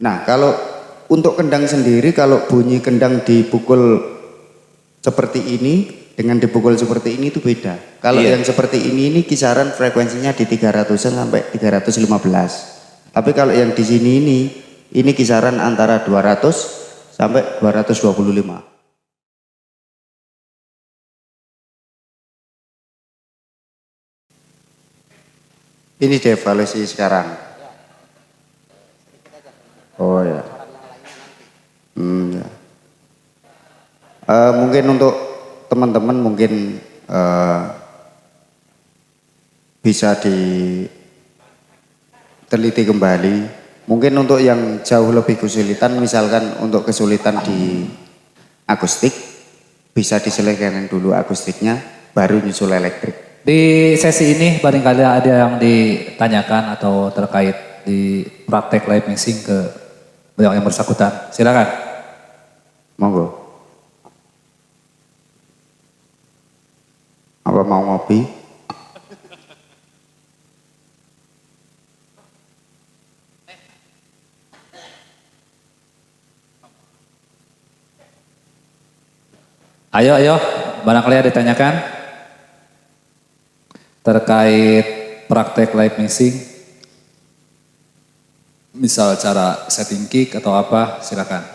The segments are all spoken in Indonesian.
Nah, kalau untuk kendang sendiri, kalau bunyi kendang dipukul seperti ini dengan dipukul seperti ini itu beda. Kalau Iya. yang seperti ini kisaran frekuensinya di 300-an sampai 315. Tapi kalau yang di sini ini kisaran antara 200 sampai 225. Ini dievaluasi sekarang. Oh ya. Ya. Mungkin untuk teman-teman mungkin bisa diteliti kembali. Mungkin untuk yang jauh lebih kesulitan, misalkan untuk kesulitan di akustik, bisa diselesaikan dulu akustiknya, baru nyusul elektrik. Di sesi ini barangkali ada yang ditanyakan atau terkait di praktek live mixing ke yang bersangkutan. Silakan. Monggo. Apa mau ngopi? Ayo, barangkali ada ditanyakan terkait praktek live mixing, misal cara setting kick atau apa, silakan.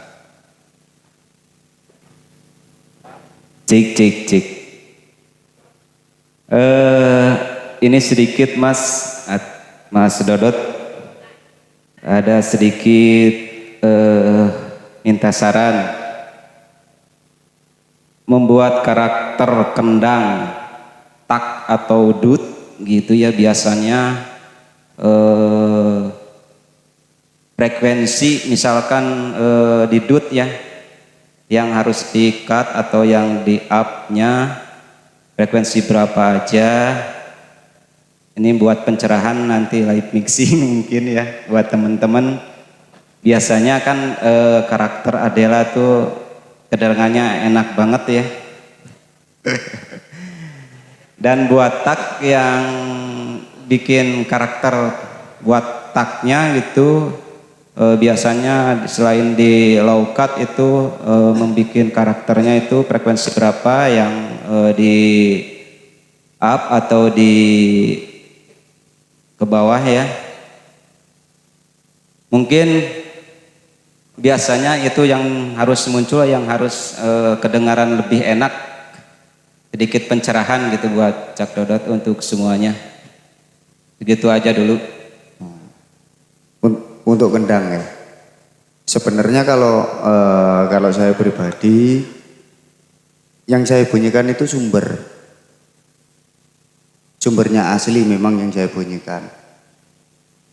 Cik. Ini sedikit Mas Dodot, ada sedikit minta saran. Membuat karakter kendang tak atau dut gitu ya, biasanya frekuensi misalkan di dut ya, yang harus di cut atau yang di up nya frekuensi berapa aja. Ini buat pencerahan nanti live mixing mungkin ya buat teman-teman. Biasanya kan karakter Adela tuh kedengarannya enak banget ya. Dan buat tak yang bikin karakter buat taknya gitu, biasanya selain di low cut itu membuat karakternya itu frekuensi berapa yang di up atau di ke bawah ya. Mungkin biasanya itu yang harus muncul, yang harus kedengaran lebih enak, sedikit pencerahan gitu buat Cak Dodot untuk semuanya. Begitu aja dulu. Untuk kendang ya. Sebenarnya kalau saya pribadi, yang saya bunyikan itu sumbernya asli memang yang saya bunyikan.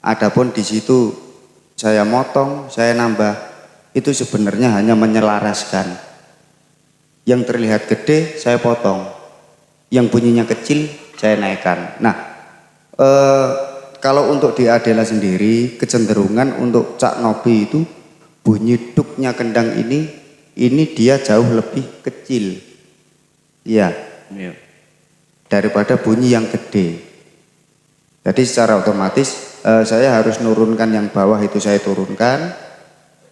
Adapun di situ saya motong, saya nambah, itu sebenarnya hanya menyelaraskan. Yang terlihat gede saya potong, yang bunyinya kecil saya naikkan. Nah, kalau untuk di Adela sendiri kecenderungan untuk Cak Nobi itu bunyi duknya kendang ini dia jauh lebih kecil, ya, daripada bunyi yang gede. Jadi secara otomatis saya harus nurunkan yang bawah, itu saya turunkan.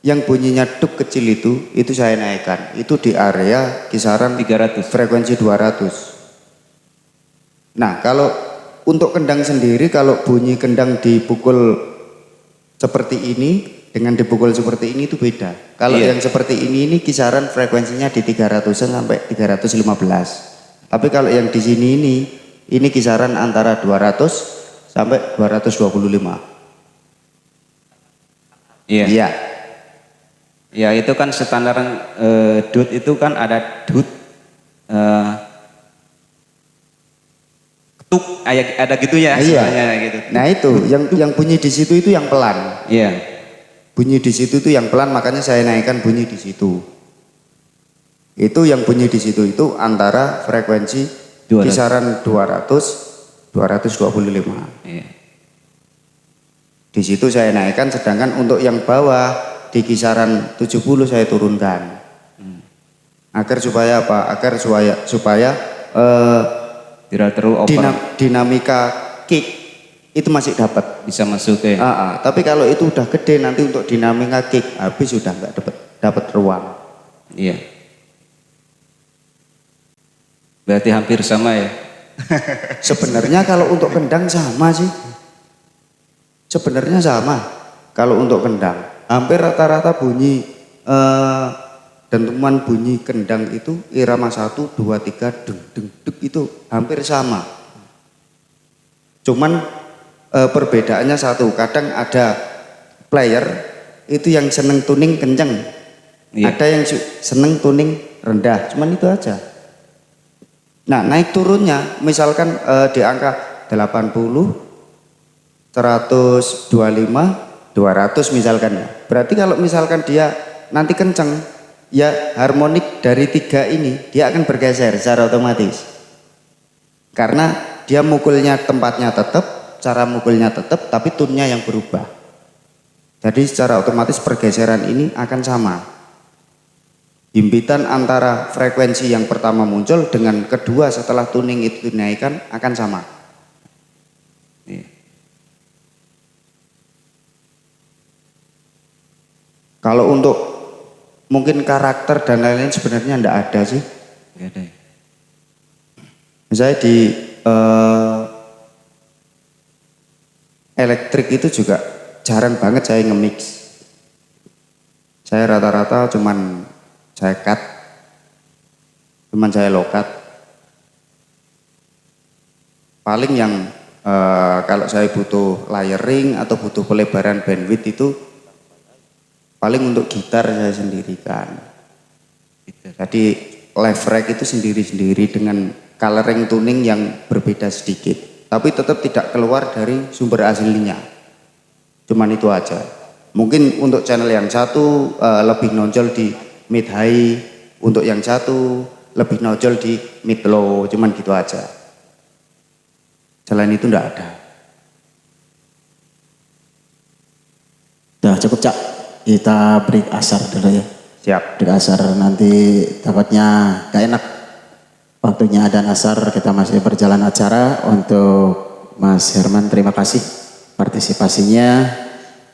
Yang bunyinya duk kecil itu saya naikkan. Itu di area kisaran 300, frekuensi 200. Nah, kalau untuk kendang sendiri, kalau bunyi kendang dipukul seperti ini dengan dipukul seperti ini itu beda. Kalau yang seperti ini kisaran frekuensinya di 300-an sampai 315. Tapi kalau yang di sini ini kisaran antara 200 sampai 225. Iya. Iya. Ya itu kan standar dut itu kan ada dut ketuk, ada gitu ya. Iya. Gitu. Nah itu yang bunyi di situ itu yang pelan. Iya. Bunyi di situ itu yang pelan, makanya saya naikkan bunyi di situ. Itu yang bunyi di situ itu antara frekuensi 200. kisaran 200 225. Iya. Di situ saya naikkan, sedangkan untuk yang bawah di kisaran 70 saya turunkan. Agar supaya apa? Agar supaya tidak terlalu over. Dinamika kick itu masih dapat. Bisa masuk ya. Tapi kalau itu udah gede nanti untuk dinamika kick habis sudah nggak dapat ruang. Iya. Berarti hampir sama ya. Sebenarnya kalau untuk kendang sama sih. Sebenarnya sama. Kalau untuk kendang hampir rata-rata bunyi dentuman bunyi kendang itu irama 1, 2, 3 deng deng deg itu hampir sama. Cuman perbedaannya satu, kadang ada player itu yang seneng tuning kenceng, ada yang seneng tuning rendah, cuman itu aja. Nah naik turunnya misalkan di angka 80, 125, 200 misalkan ya. Berarti kalau misalkan dia nanti kenceng, ya harmonik dari 3 ini dia akan bergeser secara otomatis. Karena dia mukulnya tempatnya tetap, cara mukulnya tetap, tapi tunnya yang berubah. Jadi secara otomatis pergeseran ini akan sama. Himpitan antara frekuensi yang pertama muncul dengan kedua setelah tuning itu dinaikkan akan sama. Kalau untuk mungkin karakter dan lain-lain sebenarnya enggak ada sih. Enggak ada. Misalnya di elektrik itu juga jarang banget saya nge-mix. Saya rata-rata cuman saya cut, cuman saya low cut. Paling yang kalau saya butuh layering atau butuh pelebaran bandwidth itu paling untuk gitar saya sendirikan. Jadi live rack itu sendiri-sendiri dengan coloring tuning yang berbeda sedikit, tapi tetap tidak keluar dari sumber aslinya. Cuman itu aja. Mungkin untuk channel yang satu lebih nonjol di mid high, untuk yang satu lebih nonjol di mid low, cuman gitu aja. Selain itu enggak ada. Udah cukup Cak, kita break asar dulu ya. Siap. Break asar nanti takutnya gak enak. Waktunya adzan asar, kita masih berjalan acara. Untuk Mas Herman terima kasih partisipasinya,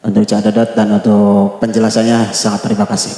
untuk Cak Dodot dan untuk penjelasannya sangat terima kasih.